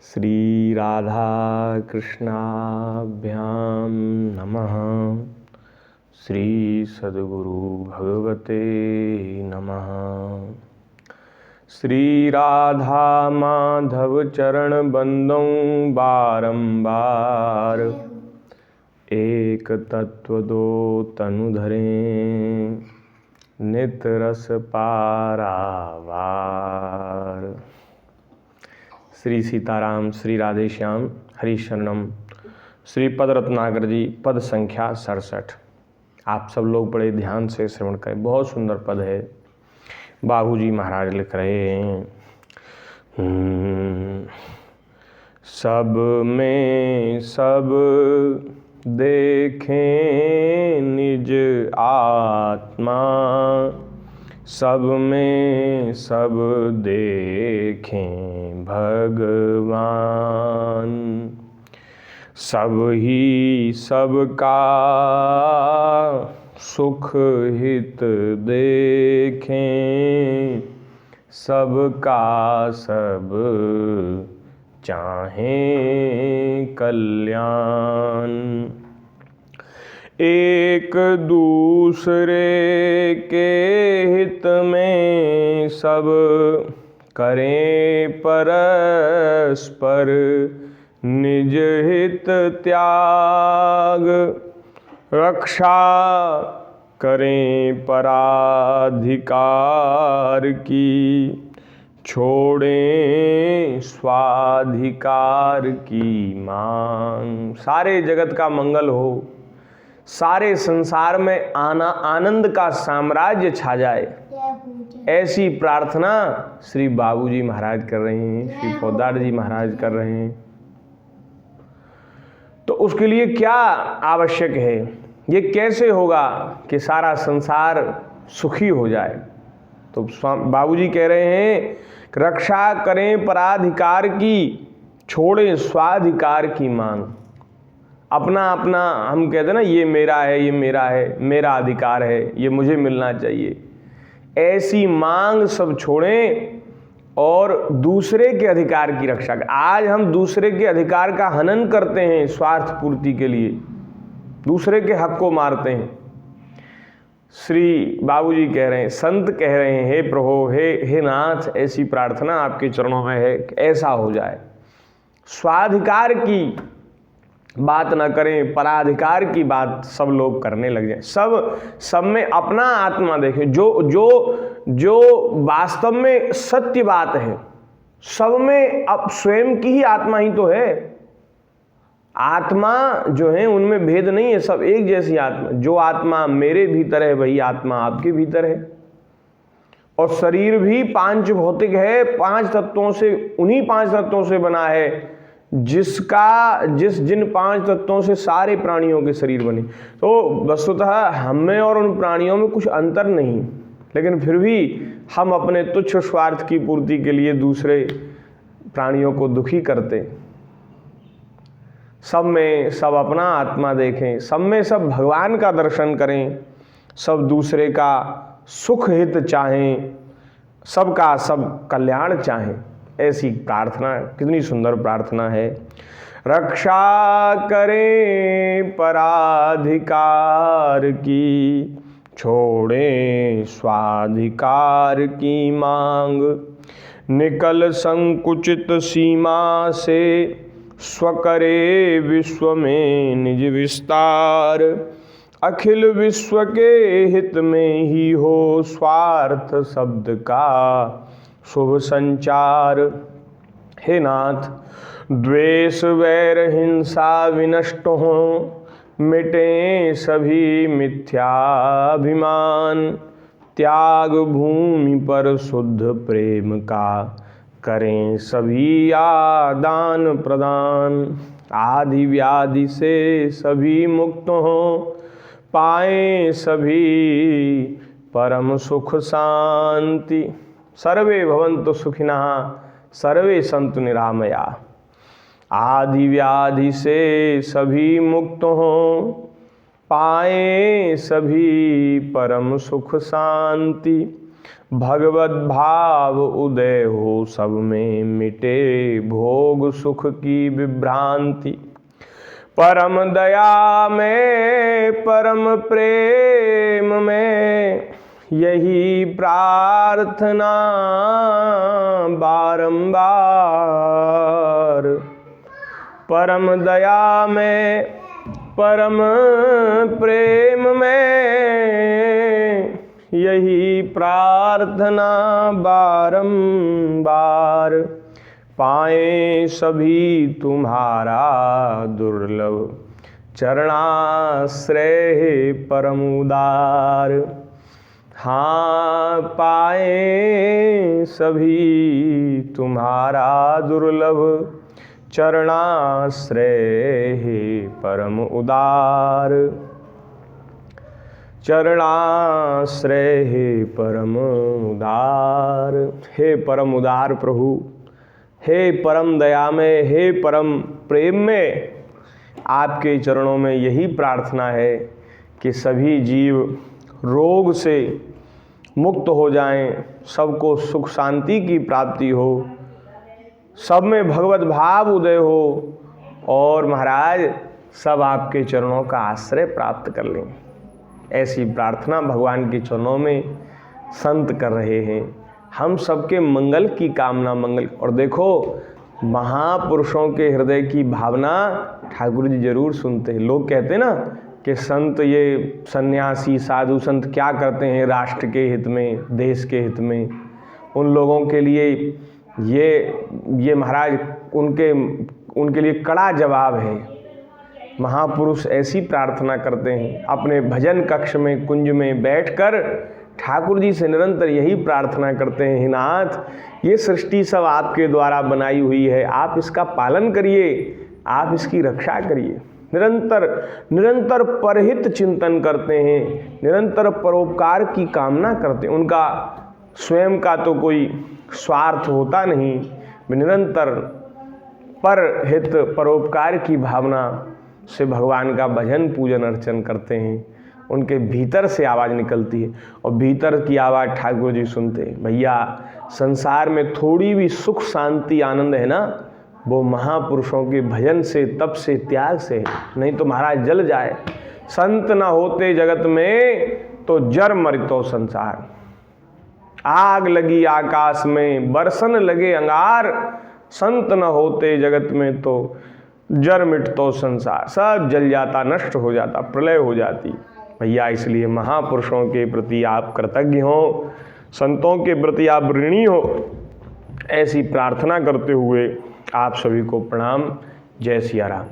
श्री राधा कृष्णाभ्यां नमः। श्री सद्गुरु भगवते नमः। श्री राधा माधव चरण बंदों बारंबार, एक तत्व दो तनु धरें, नित रस पारावार। श्री सीताराम, श्री राधे श्याम, हरि शरणम। श्री पद रत्नाकर जी, पद संख्या 67। आप सब लोग बड़े ध्यान से श्रवण करें, बहुत सुंदर पद है। बाबूजी महाराज लिख रहे हैं, सब में सब देखें निज आत्मा, सब में सब देखें भगवान, सब ही सबका सुख हित देखें, सबका सब चाहें कल्याण। एक दूसरे के हित में सब करें परस्पर, निज हित त्याग, रक्षा करें पराधिकार की, छोड़ें स्वाधिकार की मांग। सारे जगत का मंगल हो, सारे संसार में आनंद का साम्राज्य छा जाए, ऐसी प्रार्थना श्री बाबूजी महाराज कर रहे हैं, श्री पोदार जी महाराज कर रहे हैं। तो उसके लिए क्या आवश्यक है, ये कैसे होगा कि सारा संसार सुखी हो जाए? तो बाबूजी कह रहे हैं, रक्षा करें पराधिकार की, छोड़ें स्वाधिकार की मांग। अपना अपना हम कहते हैं ना, ये मेरा है, ये मेरा है, मेरा अधिकार है, ये मुझे मिलना चाहिए, ऐसी मांग सब छोड़ें और दूसरे के अधिकार की रक्षा करें। आज हम दूसरे के अधिकार का हनन करते हैं, स्वार्थ पूर्ति के लिए दूसरे के हक को मारते हैं। श्री बाबूजी कह रहे हैं, संत कह रहे हैं, हे प्रभु, हे नाथ, ऐसी प्रार्थना आपके चरणों में है कि ऐसा हो जाए। स्वाधिकार की बात न करें, पराधिकार की बात सब लोग करने लग जाए। सब में अपना आत्मा देखें, जो वास्तव में सत्य बात है, सब में अब स्वयं की ही आत्मा ही तो है। आत्मा जो है उनमें भेद नहीं है, सब एक जैसी आत्मा। जो आत्मा मेरे भीतर है वही आत्मा आपके भीतर है। और शरीर भी पांच भौतिक है, पांच तत्वों से, उन्हीं पांच तत्वों से बना है जिन पांच तत्वों से सारे प्राणियों के शरीर बने। तो वस्तुतः हमें और उन प्राणियों में कुछ अंतर नहीं, लेकिन फिर भी हम अपने तुच्छ स्वार्थ की पूर्ति के लिए दूसरे प्राणियों को दुखी करते। सब में सब अपना आत्मा देखें, सब में सब भगवान का दर्शन करें, सब दूसरे का सुख हित चाहें, सबका सब कल्याण चाहें। ऐसी प्रार्थना, कितनी सुंदर प्रार्थना है। रक्षा करें पराधिकार की, छोड़ें स्वाधिकार की मांग, निकल संकुचित सीमा से, स्वकरे विश्व में निज विस्तार, अखिल विश्व के हित में ही हो स्वार्थ शब्द का शुभ संचार। हे नाथ, द्वेष वैर हिंसा विनष्ट हो, मिटें सभी मिथ्याभिमान, त्याग भूमि पर शुद्ध प्रेम का, करें सभी आदान प्रदान, आदि व्याधि से सभी मुक्त हो, पाएं सभी परम सुख शांति। सर्वे भवन्तु सुखिनः, सर्वे सन्तु निरामया। आदि व्याधि से सभी मुक्त हो, पाएं सभी परम सुख शांति। भगवत भाव उदय हो सब में, मिटे भोग सुख की विभ्रांति। परम दया में परम प्रेम में, यही प्रार्थना बारंबार। परम दया में परम प्रेम में, यही प्रार्थना बारंबार। पाए सभी तुम्हारा दुर्लभ, चरणाश्रय परम उदार। हाँ, पाए सभी तुम्हारा दुर्लभ, चरणाश्रय परम उदार। चरणाश्रय परम उदार। हे परम उदार प्रभु, हे परम दयामय, हे परम प्रेम में, आपके चरणों में यही प्रार्थना है कि सभी जीव रोग से मुक्त हो जाएं, सबको सुख शांति की प्राप्ति हो, सब में भगवत भाव उदय हो और महाराज सब आपके चरणों का आश्रय प्राप्त कर लें। ऐसी प्रार्थना भगवान के चरणों में संत कर रहे हैं। हम सबके मंगल की कामना, मंगल। और देखो, महापुरुषों के हृदय की भावना ठाकुर जी जरूर सुनते हैं। लोग कहते हैं ना कि संत, ये सन्यासी साधु संत क्या करते हैं राष्ट्र के हित में, देश के हित में। उन लोगों के लिए ये महाराज उनके लिए कड़ा जवाब है। महापुरुष ऐसी प्रार्थना करते हैं, अपने भजन कक्ष में कुंज में बैठकर ठाकुर जी से निरंतर यही प्रार्थना करते हैं, हे नाथ, ये सृष्टि सब आपके द्वारा बनाई हुई है, आप इसका पालन करिए, आप इसकी रक्षा करिए। निरंतर परहित चिंतन करते हैं, निरंतर परोपकार की कामना करते हैं। उनका स्वयं का तो कोई स्वार्थ होता नहीं, निरंतर परहित परोपकार की भावना से भगवान का भजन पूजन अर्चन करते हैं। उनके भीतर से आवाज़ निकलती है और भीतर की आवाज़ ठाकुर जी सुनते हैं। भैया, संसार में थोड़ी भी सुख शांति आनंद है ना, वो महापुरुषों के भजन से, तप से, त्याग से है। नहीं तो महाराज जल जाए। संत न होते जगत में तो जर मरितो संसार। आग लगी आकाश में, बरसन लगे अंगार। संत न होते जगत में तो जर मिटतो संसार। सब जल जाता, नष्ट हो जाता, प्रलय हो जाती। भैया, इसलिए महापुरुषों के प्रति आप कृतज्ञ हो, संतों के प्रति आप ऋणी हो। ऐसी प्रार्थना करते हुए आप सभी को प्रणाम। जय सिया राम।